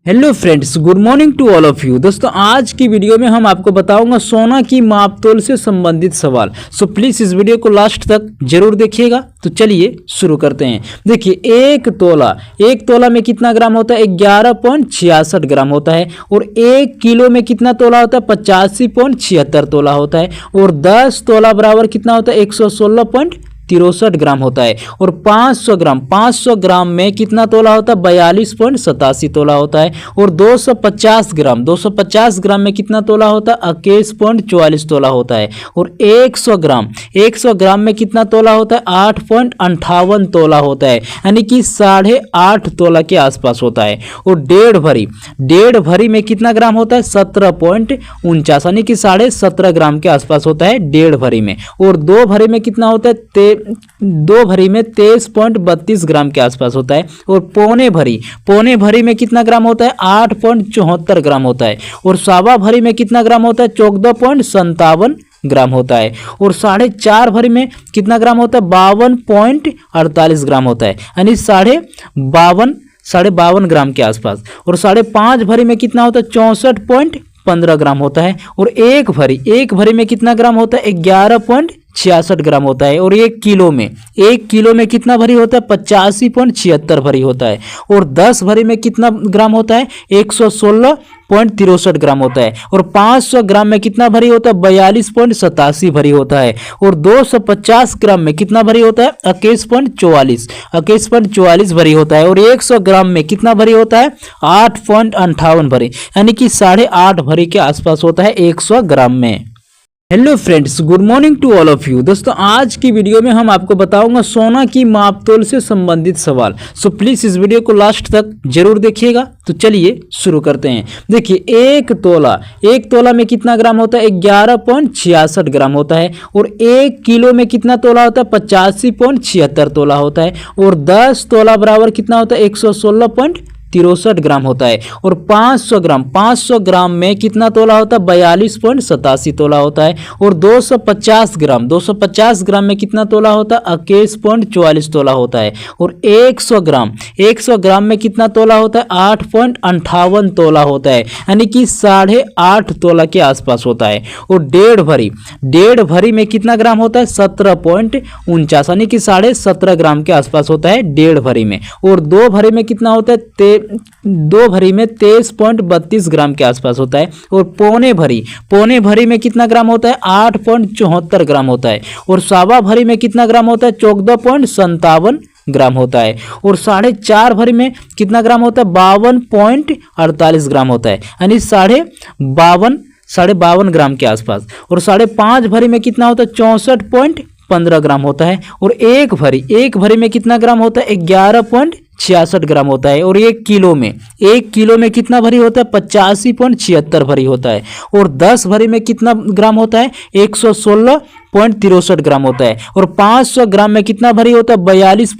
Hello friends, good morning to all of you. दोस्तों, आज की वीडियो में हम आपको बताऊंगा सोना की मापतोल से संबंधित सवाल। सो प्लीज़ इस वीडियो को लास्ट तक जरूर देखिएगा। तो चलिए शुरू करते हैं। देखिए, एक तोला में कितना ग्राम होता है? 11.66 ग्राम होता है। और 1 किलो में कितना तोला होता है? 85.76 तोला होता है। और 10 तोला बराबर कितना होता है? 116.63 ग्राम होता है। और 500 ग्राम में कितना तोला होता है? 42.87 तोला होता है। और 250 ग्राम में कितना तोला होता है? 21.44 तोला होता है। और 100 ग्राम में कितना तोला होता है? 8.58 तोला होता है, यानी कि 8.5 तोला के आसपास होता है। और डेढ़ भरी में कितना ग्राम होता है? 17.49, यानी कि 17.5 ग्राम के आसपास होता है डेढ़ भरी में। और 2 भरी में कितना होता है? 2 भरी में 23.32 ग्राम के आसपास होता है। और पौने भरी में कितना ग्राम होता है? 8.74 ग्राम होता है। और सवा भरी में कितना ग्राम होता है? 14.57 ग्राम होता है। और 4.5 भरी में कितना ग्राम होता है? 52.48 ग्राम होता है, यानी 52.52 ग्राम के आसपास। और 5.5 भरी में कितना होता है? 64.15 ग्राम होता है। और एक भरी में कितना ग्राम होता है? 11.66 ग्राम होता है। और 1 किलो में कितना भरी होता है? 85.76 भरी होता है। और 10 भरी में कितना ग्राम होता है? 116.63 ग्राम होता है। और 500 ग्राम में कितना भरी होता है? 42.87 भरी होता है। और 250 ग्राम में कितना भरी होता है? 21.44 भरी होता है। और 100 ग्राम में कितना भरी होता है? 8.58 भरी, यानी कि 8.5 भरी के आसपास होता है 100 ग्राम में। Hello friends, good morning to all of you. दोस्तों, आज की वीडियो में हम आपको बताऊंगा सोना की मापतोल से संबंधित सवाल। सो प्लीज़ इस वीडियो को लास्ट तक जरूर देखिएगा। तो चलिए शुरू करते हैं। देखिए, एक तोला में कितना ग्राम होता है? 11.66 ग्राम होता है। और 1 किलो में कितना तोला होता है? 85.76 तोला होता है। और 10 तोला बराबर कितना होता है? 116.63 ग्राम होता है। और 500 ग्राम में कितना तोला होता है? 42.87 तोला होता है। और 250 ग्राम में कितना तोला होता है? 21.44 तोला होता है। और 100 ग्राम में कितना तोला होता है? 8.58 तोला होता है, यानी कि 8.5 तोला के आसपास होता है। और डेढ़ भरी में कितना ग्राम होता है? 17.49, यानी कि 17.5 ग्राम के आसपास होता है डेढ़ भरी में। और 2 भरी में कितना होता है? 2 भरी में 23.32 ग्राम के आसपास होता है। और पौने भरी में कितना ग्राम होता है? 8.74 ग्राम होता है। और सवा भरी में कितना ग्राम होता है? 14.57 ग्राम होता है। और 4.5 भरी में कितना ग्राम होता है? 52.48 ग्राम होता है, यानी 52.52 ग्राम के आसपास। और 5.5 भरी में कितना होता है? 64.15 ग्राम होता है। और एक भरी में कितना ग्राम होता है? 11.66 ग्राम होता है। और 1 किलो में कितना भरी होता है? 85.76 भरी होता है। और 10 भरी में कितना ग्राम होता है? 116.63 ग्राम होता है। और 500 ग्राम में कितना भरी होता है? 42